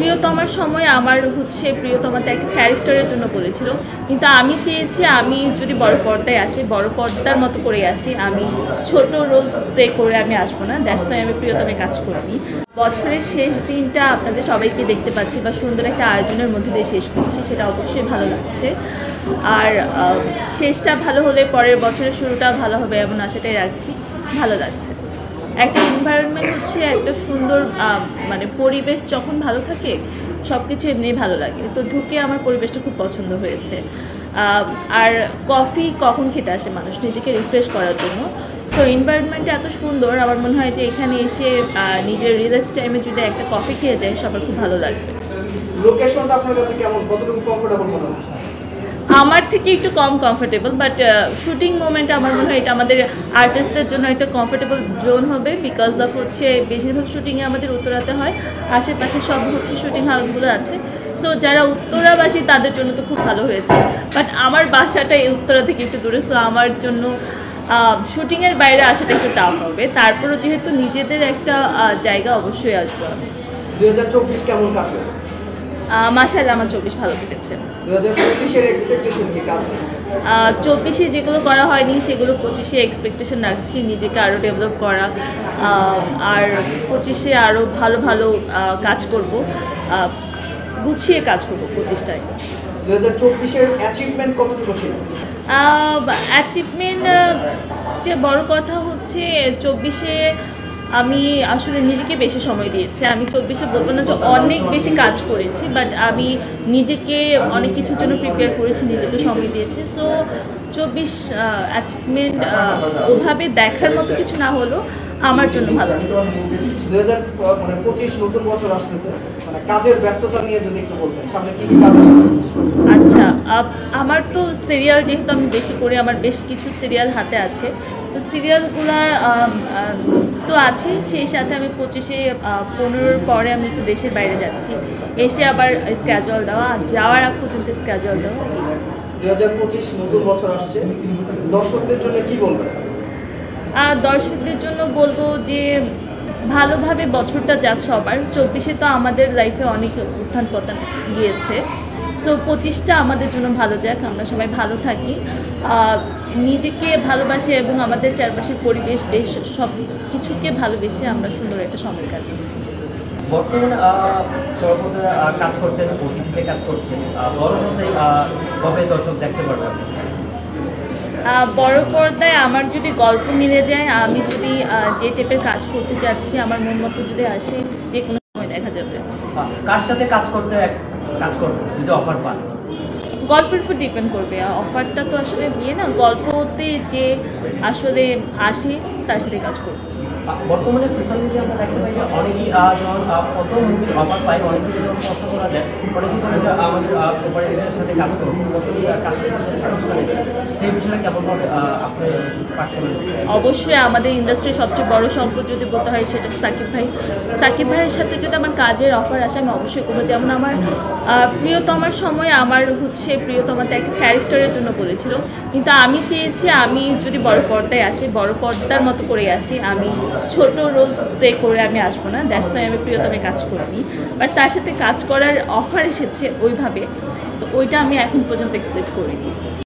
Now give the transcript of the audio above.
প্রিয়তমার সময় আমার প্রিয়তমাতে একটা ক্যারেক্টারের জন্য বলেছিল, কিন্তু আমি চেয়েছি আমি যদি বড় পর্দায় আসি, বড় পর্দার মতো করে আসি, আমি ছোট রোল প্লে করে আমি আসবো না। দ্যাটস ওয়াই আমি প্রিয়তমায় কাজ করিনি। বছরের শেষ দিনটা আপনাদের সবাইকে দেখতে পাচ্ছি বা সুন্দর একটা আয়োজনের মধ্যে দিয়ে শেষ করছি, সেটা অবশ্যই ভালো লাগছে। আর শেষটা ভালো হলে পরের বছরের শুরুটা ভালো হবে এমন আশাটাই রাখছি। ভালো লাগছে। একটা এনভায়রনমেন্ট একটা সুন্দর পরিবেশ যখন ভালো থাকে সব কিছু এমনি ভালো লাগে। তো ঢুকে আমার পরিবেশটা খুব পছন্দ হয়েছে। আর কফি কখন খেতে আসে মানুষ নিজেকে রিফ্রেশ করার জন্য। সো এনভায়রনমেন্টটা এত সুন্দর, আমার মনে হয় যে এখানে এসে নিজের রিল্যাক্স টাইমে যদি একটা কফি খেয়ে যায় সবার খুব ভালো লাগবে। লোকেশনটা আপনার কাছে কেমন, কতটুকু কমফোর্টেবল মনে হচ্ছে? আমার থেকে একটু কম কমফোর্টেবল, বাট শুটিং মোমেন্টে আমার মনে হয় এটা আমাদের আর্টিস্টদের জন্য একটা কমফোর্টেবল জোন হবে। বিকজ অফ বেশিরভাগ শুটিংয়ে আমাদের উত্তরাতে হয়, আশেপাশে সব শুটিং হাউসগুলো আছে। সো যারা উত্তরাবাসী তাদের জন্য তো খুব ভালো হয়েছে, বাট আমার বাসাটা এই উত্তরা থেকে একটু দূরে। সো আমার জন্য শুটিংয়ের বাইরে আসাটা একটু টাফ হবে। তারপরও যেহেতু নিজেদের একটা জায়গা অবশ্যই আসবো। 2024 কেমন কাটলো? মাশাআল্লাহ আমার 24 ভালো কেটেছে। 2025-এর এক্সপেকটেশন কি কাজ? 24-এ যেগুলো করা হয়নি সেগুলো 25-এ এক্সপেকটেশন রাখছি, নিজেকে আরও ডেভেলপ করা। আর 25-এ আরও ভালো ভালো কাজ করব, গুছিয়ে কাজ করব 25টায়। 2024-এর অ্যাচিভমেন্ট কতটুকু ছিল? অ্যাচিভমেন্ট যে বড় কথা 24-এ আমি আসলে নিজেকে বেশি সময় দিয়েছি। আমি 24-এ বলবো না যে অনেক বেশি কাজ করেছি, বাট আমি নিজেকে অনেক কিছুর জন্য প্রিপেয়ার করেছি, নিজেকে সময় দিয়েছি। সো 24 অ্যাচিভমেন্ট ওভাবে দেখার মতো কিছু না হলেও আমার জন্য ভালো লেগেছে। 2025 নতুন বছর আসতেছে, কাজের ব্যস্ততা নিয়ে যদি একটু বলতেন, সামনে কি কি কাজ আসছে? আচ্ছা, আমার তো সিরিয়াল যেহেতু আমি বেশি করি, আমার বেশ কিছু সিরিয়াল হাতে আছে। তো সিরিয়ালগুলো তো আছে, সেই সাথে আমি 25-এ 15-র পরে আমি একটু দেশের বাইরে যাচ্ছি, এসে আবার স্ক্যাজুয়াল দেওয়া, যাওয়ার আগ পর্যন্ত স্ক্যাজুয়াল দেওয়া। 2025 নতুন বছর আসছে, দর্শকদের জন্য কি বলবেন? দর্শকদের জন্য বলবো যে ভালোভাবে বছরটা যাক সবার। 24-এ তো আমাদের লাইফে অনেক উত্থান পতন গিয়েছে। সো 25টা আমাদের জন্য ভালো যাক, আমরা সবাই ভালো থাকি, নিজেকে ভালোবাসি এবং আমাদের চারপাশের পরিবেশ, দেশ সব কিছুকে ভালোবেসে আমরা সুন্দর একটা সময় কাটাই। বর্তমানে কাজ করছেন, ওটিটিতে কাজ করছেন, বড় পর্দায় কবে দর্শক দেখতে পারবে? বড় পর্দায় আমার যদি গল্প মিলে যায়, আমি যদি যে টাইপের কাজ করতে চাচ্ছি আমার মন মতো যদি আসে, যে কোনো সময় দেখা যাবে। কার সাথে কাজ করবে যদি অফার পান? গল্পের উপর ডিপেন্ড করবে। অফারটা তো আসলে না, গল্পতে যে আসলে আসে তার সাথে কাজ করবে। বর্তমানে সোশ্যাল মিডিয়া আমরা দেখতে পাই যে অনেকেই যেমন কত মুভির অফার পায়, অনেকে যেমন কষ্ট করা যায়, অনেকে আমাদের সুপারহিরোর সাথে কাজ করবো, কাজ করতে সেই বিষয়ে কেমনভাবে আপনার পার্সোনালি? অবশ্যই আমাদের ইন্ডাস্ট্রির সবচেয়ে বড় সম্পদ যদি বলতে হয় সেটা সাকিব ভাই। সাকিব ভাইয়ের সাথে যদি আমার কাজের অফার আসে আমি অবশ্যই করবো। যেমন আমার প্রিয়তমার সময় আমার প্রিয়তমাতে একটা ক্যারেক্টারের জন্য বলেছিল, কিন্তু আমি চেয়েছি আমি যদি বড় পর্দায় আসি, বড় পর্দার মতো করে আসি, আমি ছোট রোল প্লে করে আমি আসবো না। দ্যাটস ওয়াই আমি প্রিয়তমায় কাজ করিনি, বাট তার সাথে কাজ করার অফার এসেছে ওইভাবে। তো ওইটা আমি এখন পর্যন্ত এক্সপেক্ট করিনি।